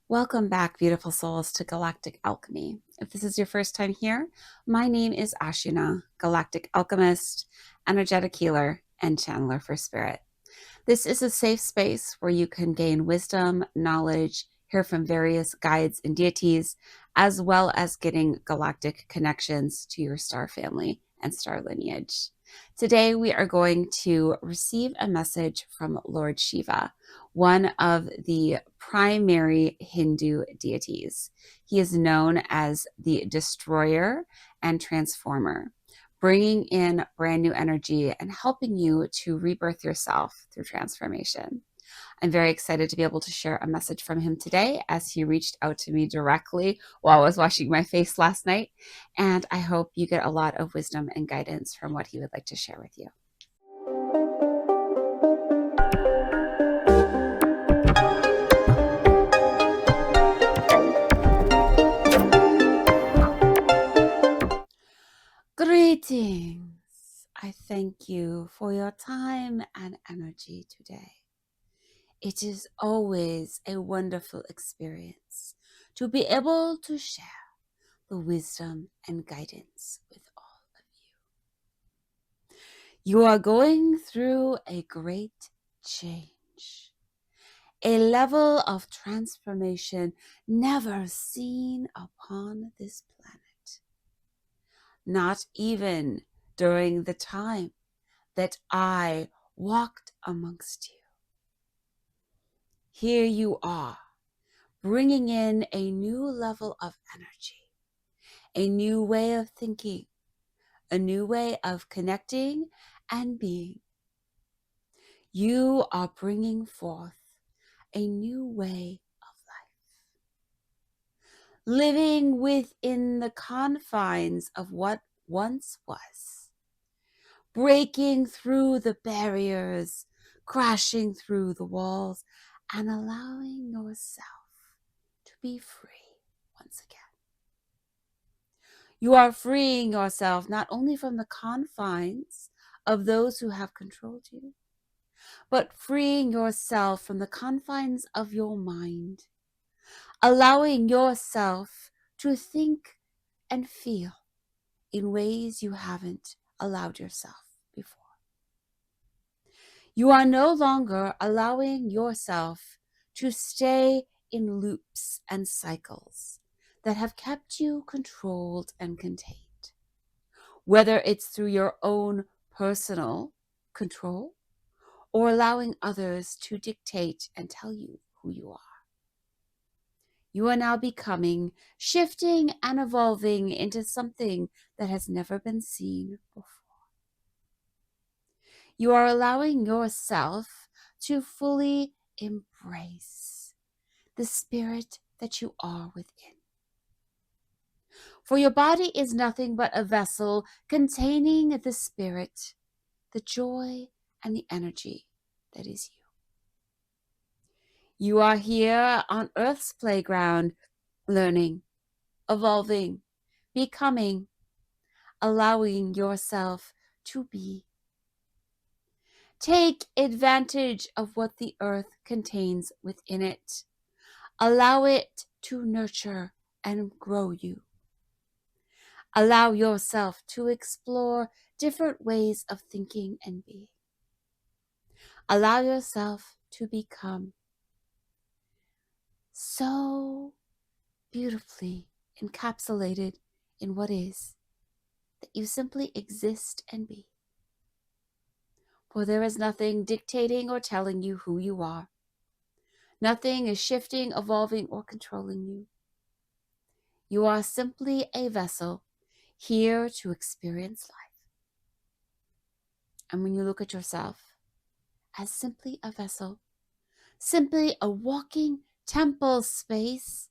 Welcome back, beautiful souls, to Galactic Alchemy. If this is your first time here, my name is Ashina, Galactic Alchemist, energetic healer, and channeler for spirit. This is a safe space where you can gain wisdom, knowledge, hear from various guides and deities, as well as getting galactic connections to your star family and star lineage. Today, we are going to receive a message from Lord Shiva, one of the primary Hindu deities. He is known as the destroyer and transformer, bringing in brand new energy and helping you to rebirth yourself through transformation. I'm very excited to be able to share a message from him today, as he reached out to me directly while I was washing my face last night. And I hope you get a lot of wisdom and guidance from what he would like to share with you. Greetings. I thank you for your time and energy today. It is always a wonderful experience to be able to share the wisdom and guidance with all of you. You are going through a great change, a level of transformation never seen upon this planet. Not even during the time that I walked amongst you. Here you are, bringing in a new level of energy, a new way of thinking, a new way of connecting and being. You are bringing forth a new way of life, living within the confines of what once was, breaking through the barriers, crashing through the walls, and allowing yourself to be free once again. You are freeing yourself not only from the confines of those who have controlled you, but freeing yourself from the confines of your mind, allowing yourself to think and feel in ways you haven't allowed yourself before. You are no longer allowing yourself to stay in loops and cycles that have kept you controlled and contained, whether it's through your own personal control or allowing others to dictate and tell you who you are. You are now becoming, shifting and evolving into something that has never been seen before. You are allowing yourself to fully embrace the spirit that you are within. For your body is nothing but a vessel containing the spirit, the joy, and the energy that is you. You are here on Earth's playground, learning, evolving, becoming, allowing yourself to be. Take advantage of what the earth contains within it. Allow it to nurture and grow you. Allow yourself to explore different ways of thinking and being. Allow yourself to become so beautifully encapsulated in what is, that you simply exist and be. For there is nothing dictating or telling you who you are. Nothing is shifting, evolving, or controlling you. You are simply a vessel here to experience life. And when you look at yourself as simply a vessel, simply a walking temple space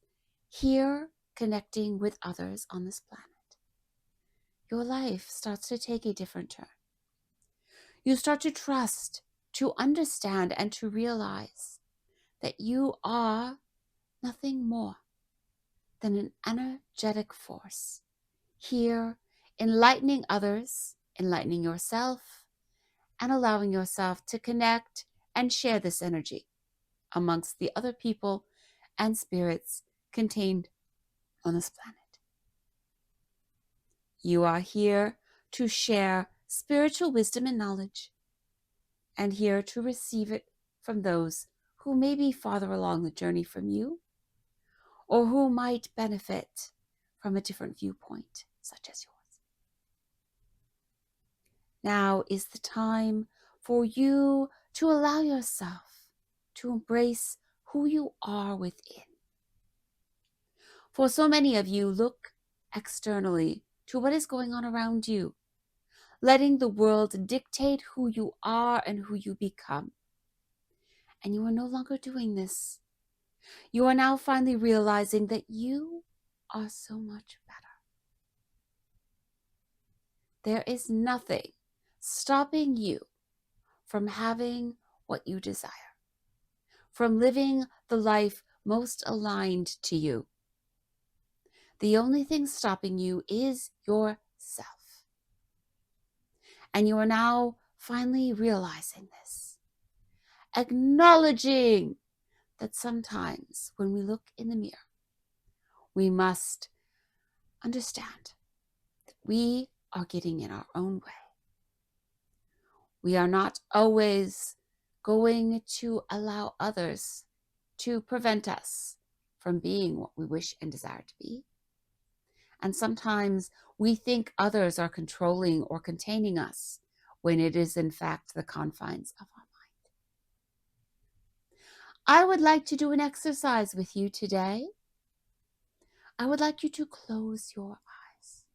here connecting with others on this planet, your life starts to take a different turn. You start to trust, to understand, and to realize that you are nothing more than an energetic force here, enlightening others, enlightening yourself, and allowing yourself to connect and share this energy amongst the other people and spirits contained on this planet. You are here to share spiritual wisdom and knowledge, and here to receive it from those who may be farther along the journey from you, or who might benefit from a different viewpoint, such as yours. Now is the time for you to allow yourself to embrace who you are within. For so many of you look externally to what is going on around you, letting the world dictate who you are and who you become. And you are no longer doing this. You are now finally realizing that you are so much better. There is nothing stopping you from having what you desire, from living the life most aligned to you. The only thing stopping you is yourself. And you are now finally realizing this, acknowledging that sometimes when we look in the mirror, we must understand that we are getting in our own way. We are not always going to allow others to prevent us from being what we wish and desire to be. And sometimes we think others are controlling or containing us when it is in fact the confines of our mind. I would like to do an exercise with you today. I would like you to close your eyes.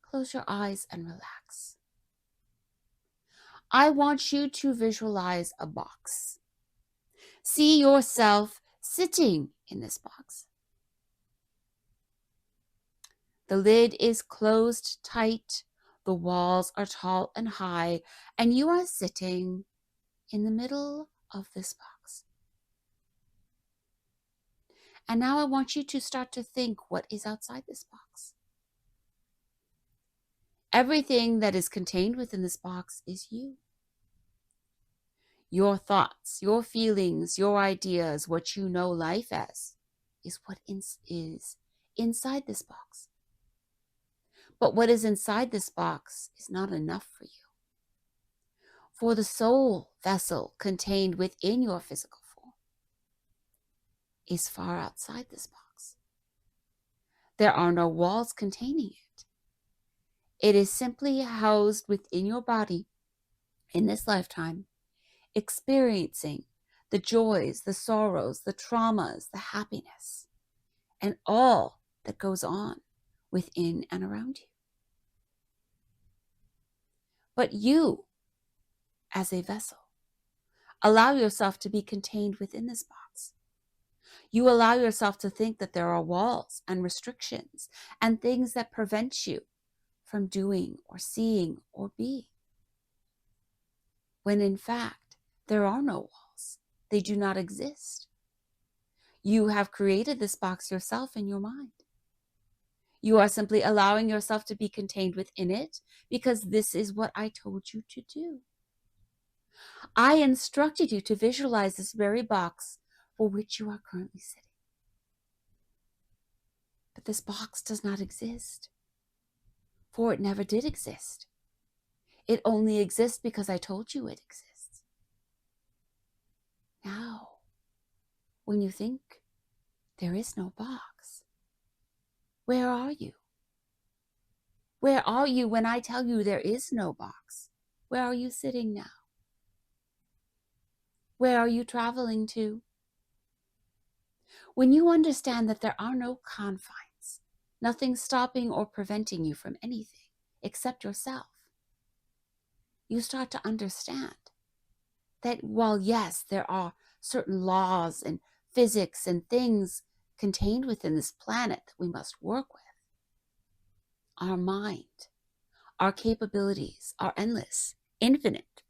Close your eyes and relax. I want you to visualize a box. See yourself sitting in this box. The lid is closed tight, the walls are tall and high, and you are sitting in the middle of this box. And now I want you to start to think what is outside this box. Everything that is contained within this box is you. Your thoughts, your feelings, your ideas, what you know life as, is what is inside this box. But what is inside this box is not enough for you. For the soul vessel contained within your physical form is far outside this box. There are no walls containing it. It is simply housed within your body in this lifetime, experiencing the joys, the sorrows, the traumas, the happiness, and all that goes on within and around you. But you, as a vessel, allow yourself to be contained within this box. You allow yourself to think that there are walls and restrictions and things that prevent you from doing or seeing or being. When in fact, there are no walls. They do not exist. You have created this box yourself in your mind. You are simply allowing yourself to be contained within it because this is what I told you to do. I instructed you to visualize this very box for which you are currently sitting. But this box does not exist, for it never did exist. It only exists because I told you it exists. Now, when you think there is no box, where are you? Where are you when I tell you there is no box? Where are you sitting now? Where are you traveling to? When you understand that there are no confines, nothing stopping or preventing you from anything except yourself, you start to understand that while yes, there are certain laws and physics and things contained within this planet that we must work with, our mind, our capabilities are endless, infinite.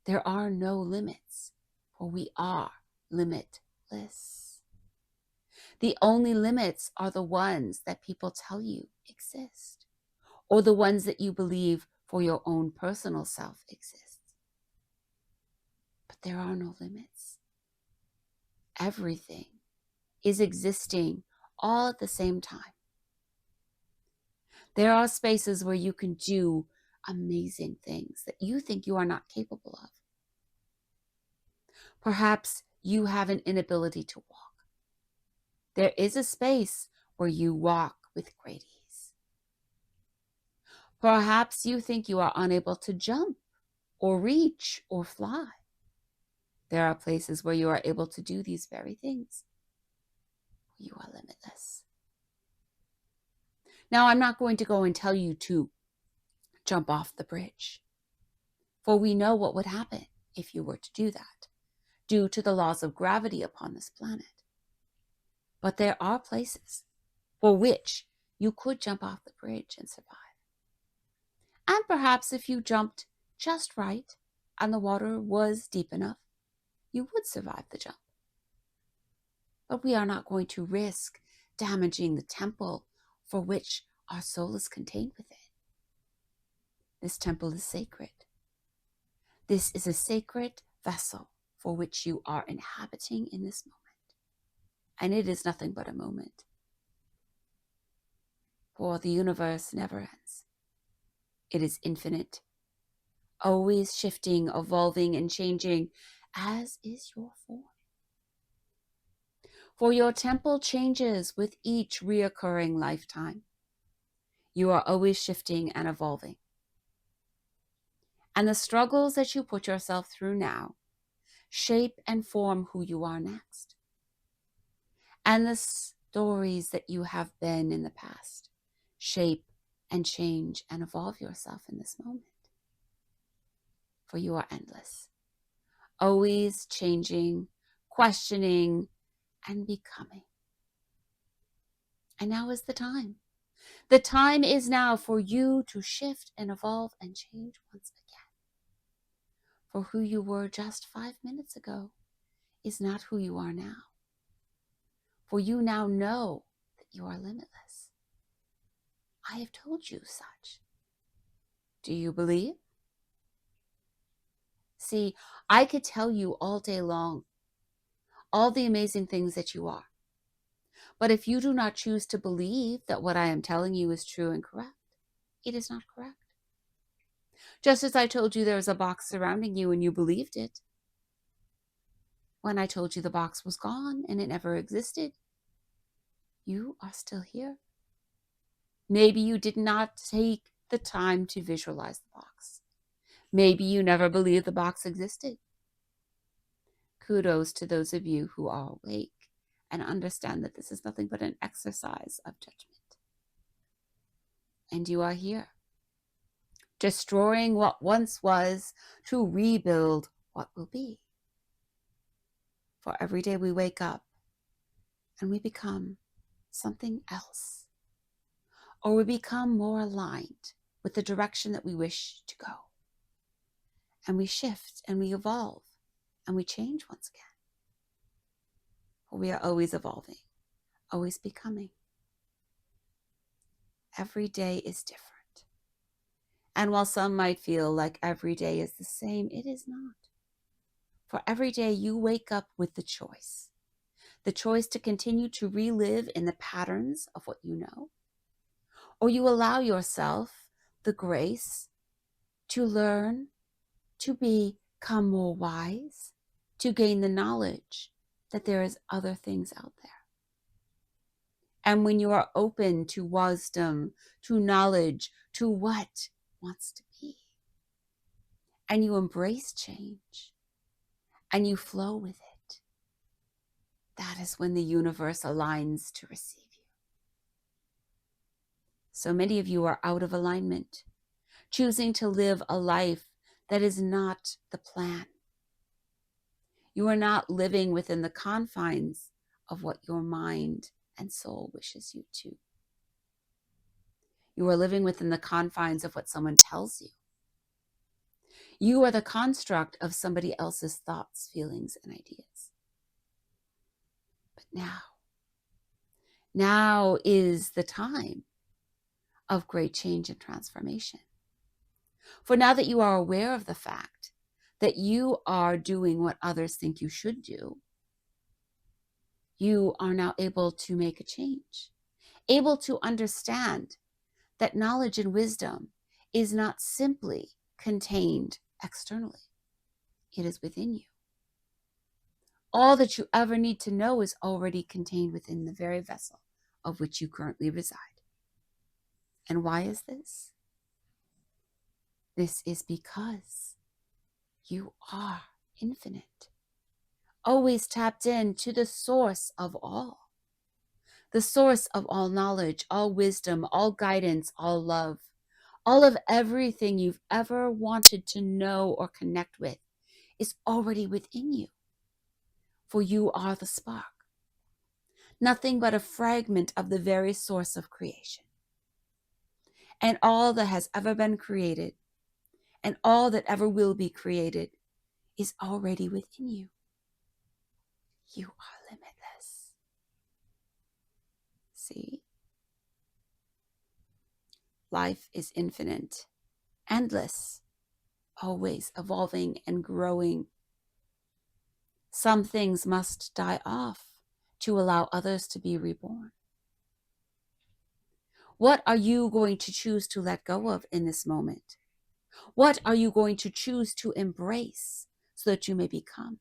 There are no limits, for we are limitless. The only limits are the ones that people tell you exist, or the ones that you believe for your own personal self exist. But there are no limits. Everything is existing all at the same time. There are spaces where you can do amazing things that you think you are not capable of. Perhaps you have an inability to walk. There is a space where you walk with great ease. Perhaps you think you are unable to jump or reach or fly. There are places where you are able to do these very things. You are limitless. Now, I'm not going to go and tell you to jump off the bridge, for we know what would happen if you were to do that, due to the laws of gravity upon this planet. But there are places for which you could jump off the bridge and survive. And perhaps if you jumped just right and the water was deep enough, you would survive the jump. But we are not going to risk damaging the temple for which our soul is contained within. This temple is sacred. This is a sacred vessel for which you are inhabiting in this moment. And it is nothing but a moment. For the universe never ends. It is infinite, always shifting, evolving, and changing, as is your form. For your temple changes with each reoccurring lifetime. You are always shifting and evolving. And the struggles that you put yourself through now shape and form who you are next. And the stories that you have been in the past shape and change and evolve yourself in this moment. For you are endless, always changing, questioning, and becoming. And now is the time. The time is now for you to shift and evolve and change once again. For who you were just 5 minutes ago is not who you are now. For you now know that you are limitless. I have told you such. Do you believe? See, I could tell you all day long all the amazing things that you are. But if you do not choose to believe that what I am telling you is true and correct, it is not correct. Just as I told you there was a box surrounding you and you believed it, when I told you the box was gone and it never existed, you are still here. Maybe you did not take the time to visualize the box. Maybe you never believed the box existed. Kudos to those of you who are awake and understand that this is nothing but an exercise of judgment. And you are here, destroying what once was to rebuild what will be. For every day we wake up and we become something else, or we become more aligned with the direction that we wish to go. And we shift and we evolve and we change once again. For we are always evolving, always becoming. Every day is different. And while some might feel like every day is the same, it is not. For every day you wake up with the choice to continue to relive in the patterns of what you know, or you allow yourself the grace to learn, to become more wise, to gain the knowledge that there is other things out there. And when you are open to wisdom, to knowledge, to what wants to be, and you embrace change, and you flow with it, that is when the universe aligns to receive you. So many of you are out of alignment, choosing to live a life that is not the plan. You are not living within the confines of what your mind and soul wishes you to. You are living within the confines of what someone tells you. You are the construct of somebody else's thoughts, feelings, and ideas. But now is the time of great change and transformation. For now that you are aware of the fact that you are doing what others think you should do, You are now able to make a change, able to understand that knowledge and wisdom is not simply contained externally. It is within you. All that you ever need to know is already contained within the very vessel of which you currently reside. And why is this? This is because you are infinite, always tapped into the source of all, the source of all knowledge, all wisdom, all guidance, all love, all of everything you've ever wanted to know or connect with is already within you. For you are the spark, nothing but a fragment of the very source of creation. And all that has ever been created and all that ever will be created is already within you. You are limitless. See? Life is infinite, endless, always evolving and growing. Some things must die off to allow others to be reborn. What are you going to choose to let go of in this moment? What are you going to choose to embrace so that you may become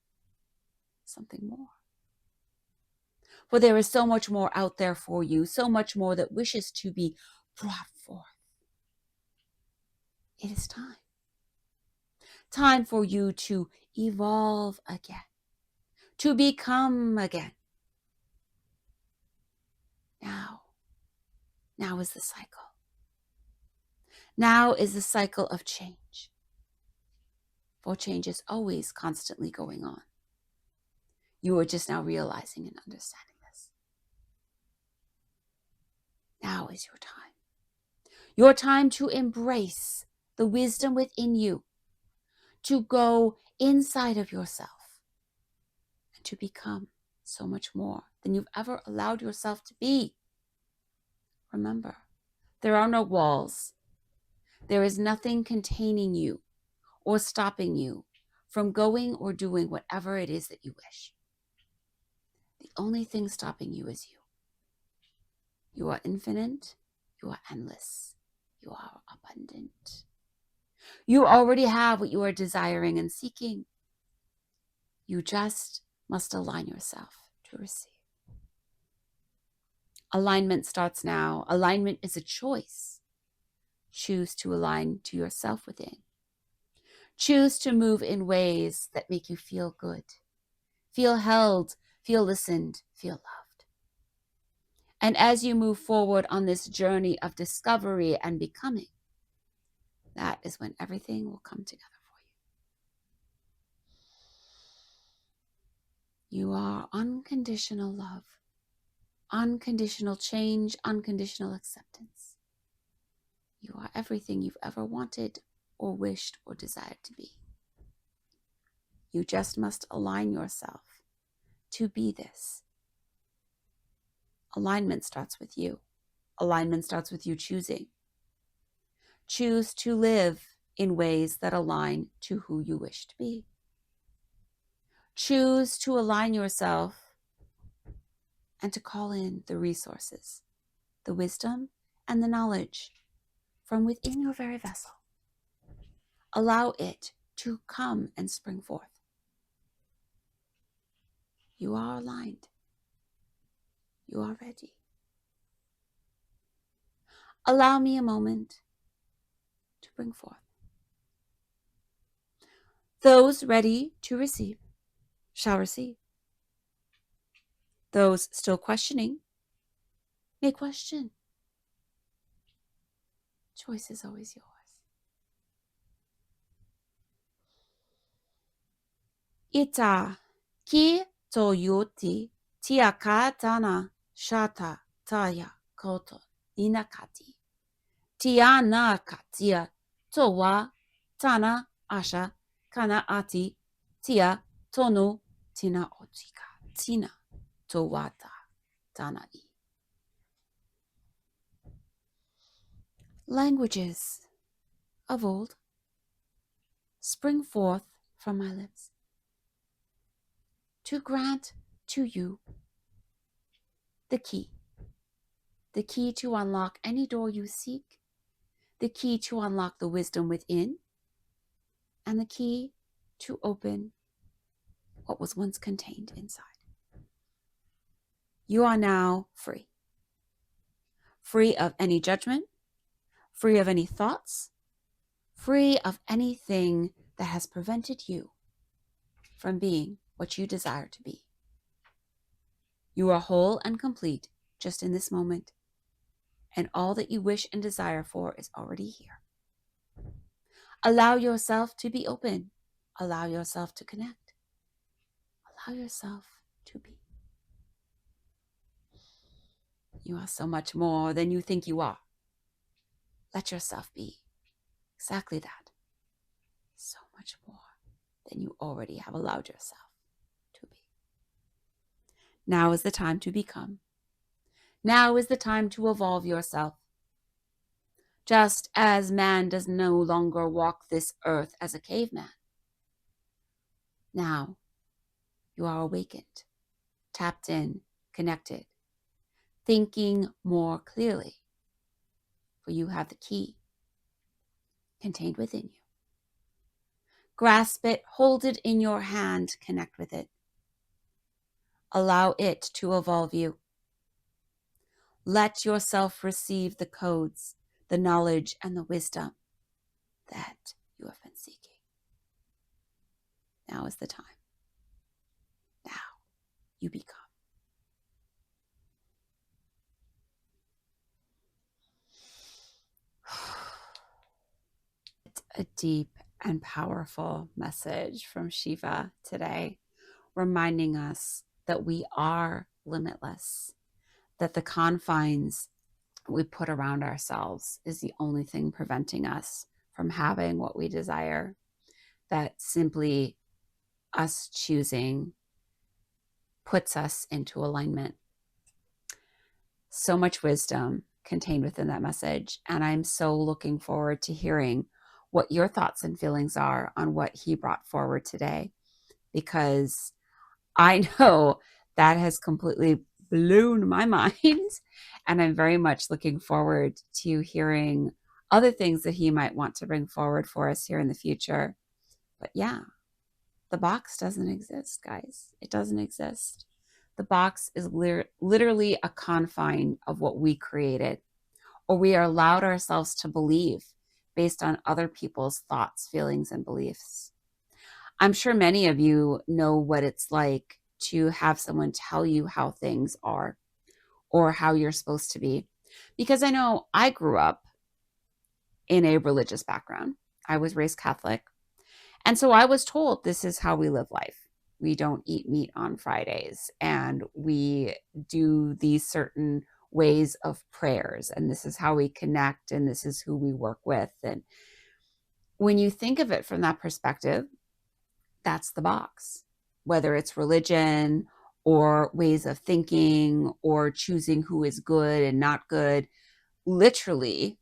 something more? For there is so much more out there for you, so much more that wishes to be brought forth. It is time. Time for you to evolve again, to become again. Now is the cycle. Now is the cycle of change. For change is always constantly going on. You are just now realizing and understanding this. Now is your time. Your time to embrace the wisdom within you, to go inside of yourself and to become so much more than you've ever allowed yourself to be. Remember, there are no walls. There is nothing containing you or stopping you from going or doing whatever it is that you wish. The only thing stopping you is you. You are infinite. You are endless. You are abundant. You already have what you are desiring and seeking. You just must align yourself to receive. Alignment starts now. Alignment is a choice. Choose to align to yourself within. Choose to move in ways that make you feel good, feel held, feel listened, feel loved. And as you move forward on this journey of discovery and becoming, that is when everything will come together for you. You are unconditional love, unconditional change, unconditional acceptance. You are everything you've ever wanted or wished or desired to be. You just must align yourself to be this. Alignment starts with you. Alignment starts with you choosing. Choose to live in ways that align to who you wish to be. Choose to align yourself and to call in the resources, the wisdom, and the knowledge from within your very vessel. Allow it to come and spring forth. You are aligned. You are ready. Allow me a moment to bring forth. Those ready to receive shall receive. Those still questioning may question. Choice is always yours. Ita ki toyoti tiakatana shata taya koto inakati. Tiana katia towa tana asha kana ati tia tonu tina otika tina towata tanai. Languages of old spring forth from my lips to grant to you the key. The key to unlock any door you seek, the key to unlock the wisdom within, and the key to open what was once contained inside. You are now free. Free of any judgment, free of any thoughts, free of anything that has prevented you from being what you desire to be. You are whole and complete just in this moment, and all that you wish and desire for is already here. Allow yourself to be open. Allow yourself to connect. Allow yourself to be. You are so much more than you think you are. Let yourself be exactly that. So much more than you already have allowed yourself to be. Now is the time to become. Now is the time to evolve yourself. Just as man does no longer walk this earth as a caveman. Now you are awakened, tapped in, connected, thinking more clearly, for you have the key contained within you. Grasp it, hold it in your hand, connect with it. Allow it to evolve you. Let yourself receive the codes, the knowledge, and the wisdom that you have been seeking. Now is the time. Now you become. It's a deep and powerful message from Shiva today, reminding us that we are limitless, that the confines we put around ourselves is the only thing preventing us from having what we desire, that simply us choosing puts us into alignment. So much wisdom contained within that message, and I'm so looking forward to hearing what your thoughts and feelings are on what he brought forward today, because I know that has completely blown my mind, and I'm very much looking forward to hearing other things that he might want to bring forward for us here in the future. But yeah, the box doesn't exist, guys. It doesn't exist. The box is literally a confine of what we created, or we are allowed ourselves to believe based on other people's thoughts, feelings, and beliefs. I'm sure many of you know what it's like to have someone tell you how things are or how you're supposed to be. Because I know I grew up in a religious background. I was raised Catholic. And so I was told this is how we live life. We don't eat meat on Fridays, and we do these certain ways of prayers, and this is how we connect, and this is who we work with. And when you think of it from that perspective, that's the box. Whether it's religion or ways of thinking or choosing who is good and not good, literally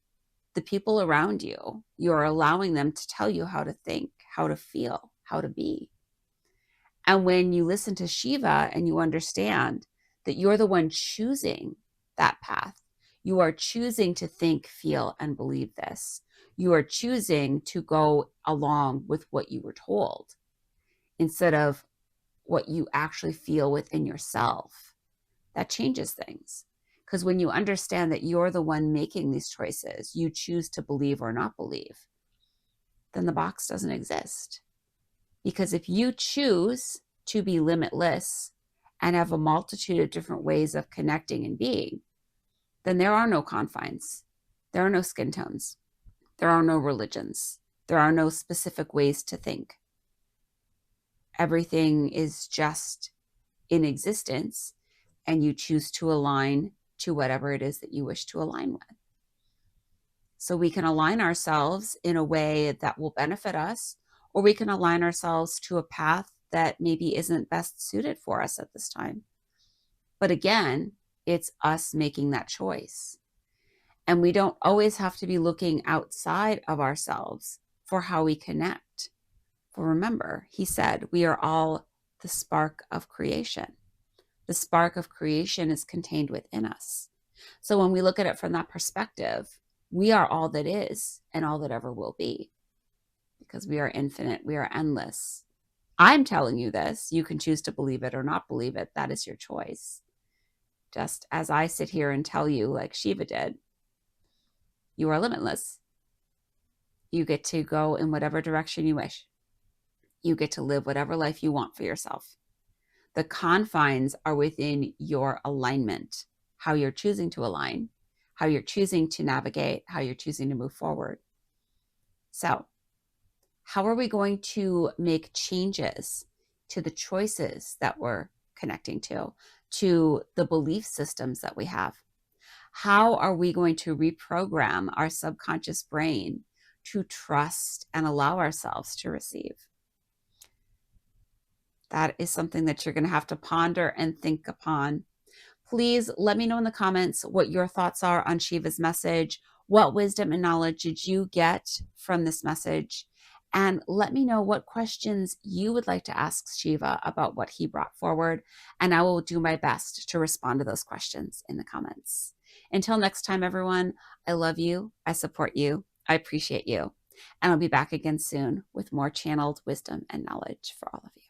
the people around you, you're allowing them to tell you how to think, how to feel, how to be. And when you listen to Shiva and you understand that you're the one choosing that path, you are choosing to think, feel, and believe this. You are choosing to go along with what you were told instead of what you actually feel within yourself. That changes things. Because when you understand that you're the one making these choices, you choose to believe or not believe, then the box doesn't exist. Because if you choose to be limitless and have a multitude of different ways of connecting and being, then there are no confines. There are no skin tones. There are no religions. There are no specific ways to think. Everything is just in existence, and you choose to align to whatever it is that you wish to align with. So we can align ourselves in a way that will benefit us, or we can align ourselves to a path that maybe isn't best suited for us at this time. But again, it's us making that choice. And we don't always have to be looking outside of ourselves for how we connect. For remember, he said, we are all the spark of creation. The spark of creation is contained within us. So when we look at it from that perspective, we are all that is and all that ever will be, because we are infinite, we are endless. I'm telling you this. You can choose to believe it or not believe it. That is your choice. Just as I sit here and tell you, like Shiva did, you are limitless. You get to go in whatever direction you wish. You get to live whatever life you want for yourself. The confines are within your alignment, how you're choosing to align, how you're choosing to navigate, how you're choosing to move forward. So, how are we going to make changes to the choices that we're connecting to the belief systems that we have? How are we going to reprogram our subconscious brain to trust and allow ourselves to receive? That is something that you're going to have to ponder and think upon. Please let me know in the comments what your thoughts are on Shiva's message. What wisdom and knowledge did you get from this message? And let me know what questions you would like to ask Shiva about what he brought forward. And I will do my best to respond to those questions in the comments. Until next time, everyone, I love you. I support you. I appreciate you. And I'll be back again soon with more channeled wisdom and knowledge for all of you.